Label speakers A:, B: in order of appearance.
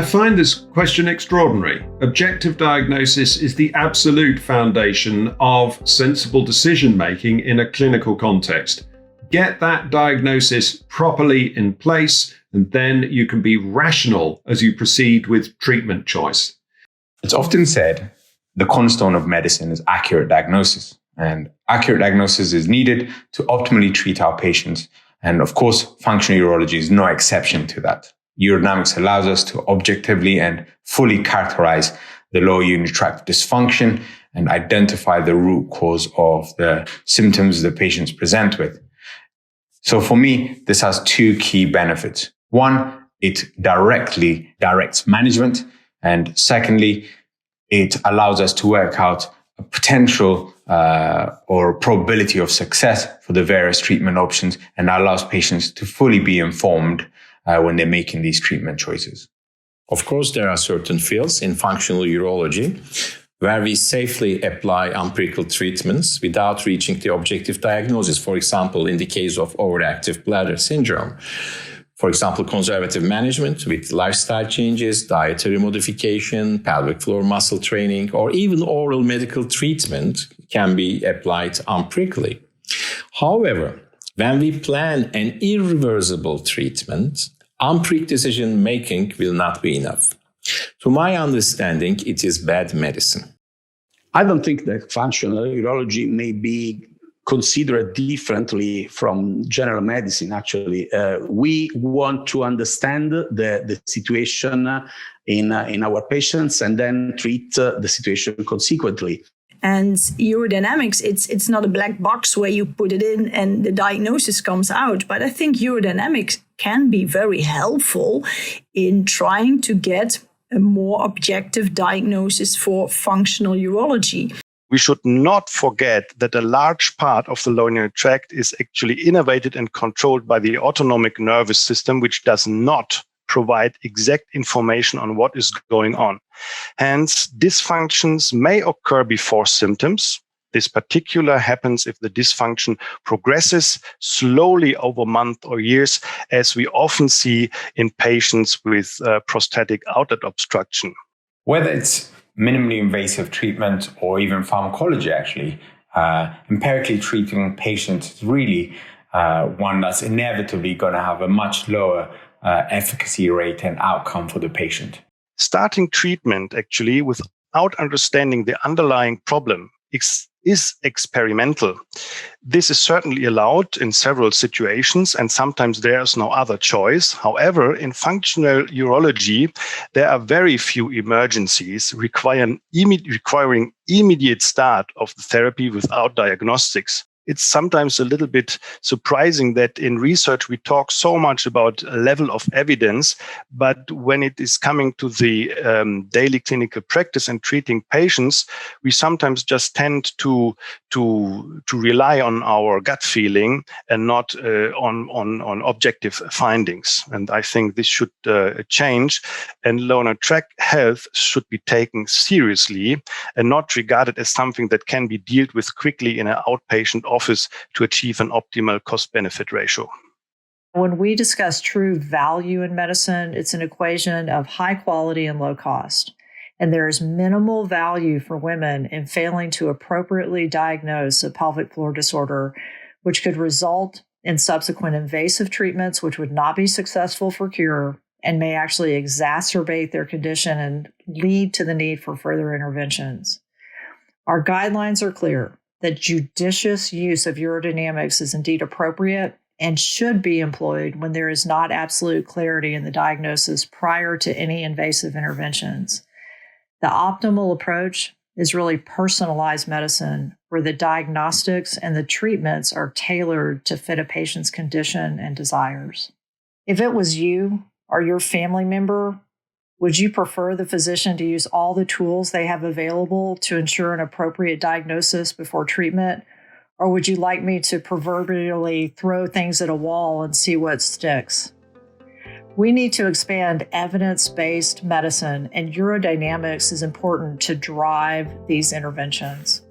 A: I find this question extraordinary. Objective diagnosis is the absolute foundation of sensible decision-making in a clinical context. Get that diagnosis properly in place, and then you can be rational as you proceed with treatment choice.
B: It's often said the cornerstone of medicine is accurate diagnosis, and accurate diagnosis is needed to optimally treat our patients. And of course, functional urology is no exception to that. Urodynamics allows us to objectively and fully characterize the lower urinary tract dysfunction and identify the root cause of the symptoms the patients present with. So for me, this has two key benefits. One, it directly directs management. And secondly, it allows us to work out a potential or probability of success for the various treatment options, and allows patients to fully be informed when they're making these treatment choices.
C: Of course, there are certain fields in functional urology where we safely apply empirical treatments without reaching the objective diagnosis. For example, in the case of overactive bladder syndrome. For example, conservative management with lifestyle changes, dietary modification, pelvic floor muscle training, or even oral medical treatment can be applied empirically. However, when we plan an irreversible treatment, empiric decision-making will not be enough. To my understanding, it is bad medicine.
D: I don't think that functional urology may be considered differently from general medicine, actually. We want to understand the situation in our patients and then treat the situation consequently.
E: And urodynamics, it's not a black box where you put it in and the diagnosis comes out. But I think urodynamics can be very helpful in trying to get a more objective diagnosis for functional urology.
F: We should not forget that a large part of the lower urinary tract is actually innervated and controlled by the autonomic nervous system, which does not provide exact information on what is going on. Hence, dysfunctions may occur before symptoms. This particular happens if the dysfunction progresses slowly over months or years, as we often see in patients with prostatic outlet obstruction.
B: Whether it's minimally invasive treatment or even pharmacology, actually, empirically treating patients is really one that's inevitably going to have a much lower efficacy rate and outcome for the patient.
F: Starting treatment, actually, without understanding the underlying problem is experimental. This is certainly allowed in several situations, and sometimes there is no other choice. However, in functional urology, there are very few emergencies requiring immediate start of the therapy without diagnostics. It's sometimes a little bit surprising that in research we talk so much about a level of evidence, but when it is coming to the daily clinical practice and treating patients, we sometimes just tend to rely on our gut feeling and not on objective findings. And I think this should change, and lower tract health should be taken seriously and not regarded as something that can be dealt with quickly in an outpatient office to achieve an optimal cost-benefit ratio.
G: When we discuss true value in medicine, it's an equation of high quality and low cost. And there is minimal value for women in failing to appropriately diagnose a pelvic floor disorder, which could result in subsequent invasive treatments, which would not be successful for cure and may actually exacerbate their condition and lead to the need for further interventions. Our guidelines are clear that judicious use of urodynamics is indeed appropriate and should be employed when there is not absolute clarity in the diagnosis prior to any invasive interventions. The optimal approach is really personalized medicine, where the diagnostics and the treatments are tailored to fit a patient's condition and desires. If it was you or your family member, would you prefer the physician to use all the tools they have available to ensure an appropriate diagnosis before treatment? Or would you like me to proverbially throw things at a wall and see what sticks? We need to expand evidence-based medicine, and urodynamics is important to drive these interventions.